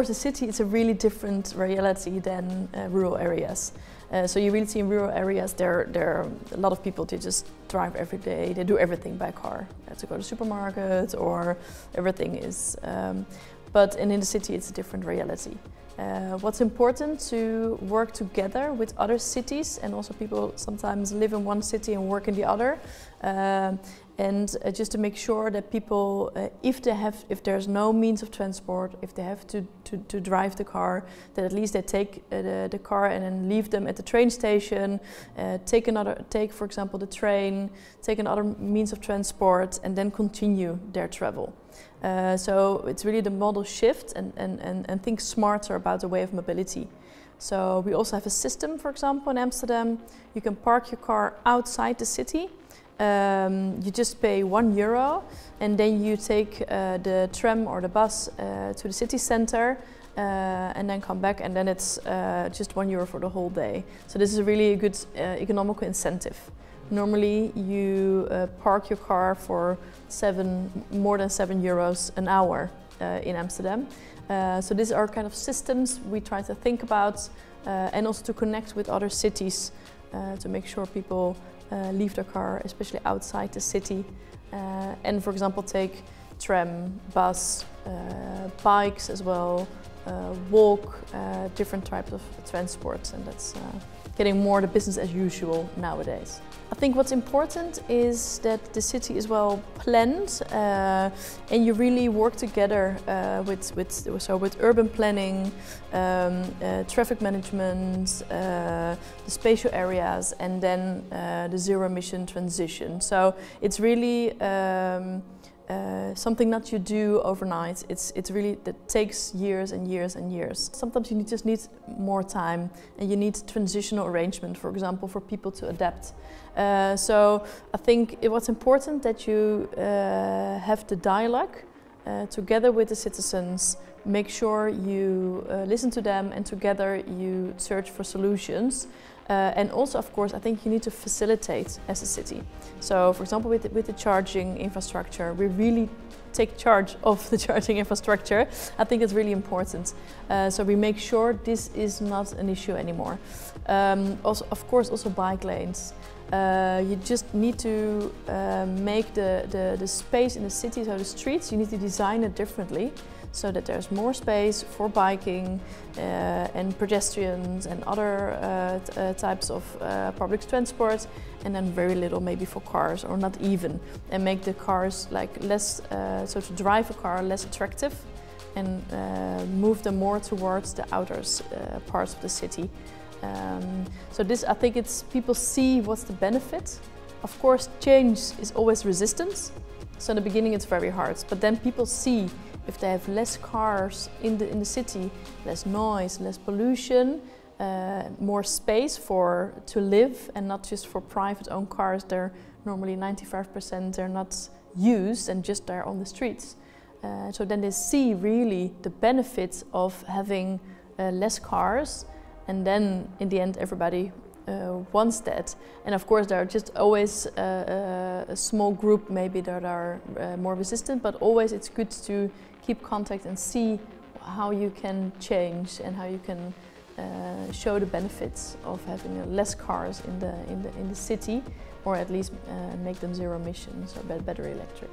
course, the city is a really different reality than rural areas. So you really see in rural areas, there are a lot of people, they just drive every day, they do everything by car. To go to the supermarket or everything is, but in the city it's a different reality. What's important to work together with other cities, and also people sometimes live in one city and work in the other, and just to make sure that people, if there's no means of transport, if they have to drive the car, that at least they take the car and then leave them at the train station, take for example the train, take another means of transport, and then continue their travel. So it's really the model shift and think smarter about the way of mobility. So we also have a system, for example, in Amsterdam. You can park your car outside the city. You just pay €1 and then you take the tram or the bus to the city center and then come back, and then it's just €1 for the whole day. So this is a really good economical incentive. Normally you park your car for more than €7 an hour in Amsterdam. So these are kind of systems we try to think about and also to connect with other cities to make sure people leave their car, especially outside the city, and for example take tram, bus, bikes as well, walk, different types of transport, and that's getting more the business as usual nowadays. I think what's important is that the city is well planned and you really work together with urban planning, traffic management, the spatial areas, and then the zero emission transition. So it's really something that you do overnight. It's really that takes years and years and years. Sometimes you just need more time, and you need transitional arrangement, for example, for people to adapt. So I think what's important that you have the dialogue together with the citizens. Make sure you listen to them, and together you search for solutions. And also, of course, I think you need to facilitate as a city. So, for example, with the charging infrastructure, we really take charge of the charging infrastructure. I think it's really important. So we make sure this is not an issue anymore. Also, of course, also bike lanes. You just need to make the space in the city, so the streets, you need to design it differently, so that there's more space for biking and pedestrians and other types of public transport, and then very little maybe for cars, or not even, and make the cars like less, so to drive a car less attractive, and move them more towards the outer parts of the city. So this, I think it's, people see what's the benefit. Of course, change is always resistance. So in the beginning it's very hard, but then people see if they have less cars in the city, less noise, less pollution, more space to live, and not just for private owned cars. They're normally 95% they're not used and just there on the streets. So then they see really the benefits of having less cars, and then in the end everybody wants that. And of course there are just always a small group maybe that are more resistant, but always it's good to keep contact and see how you can change and how you can show the benefits of having less cars in the city, or at least make them zero emissions or battery electric.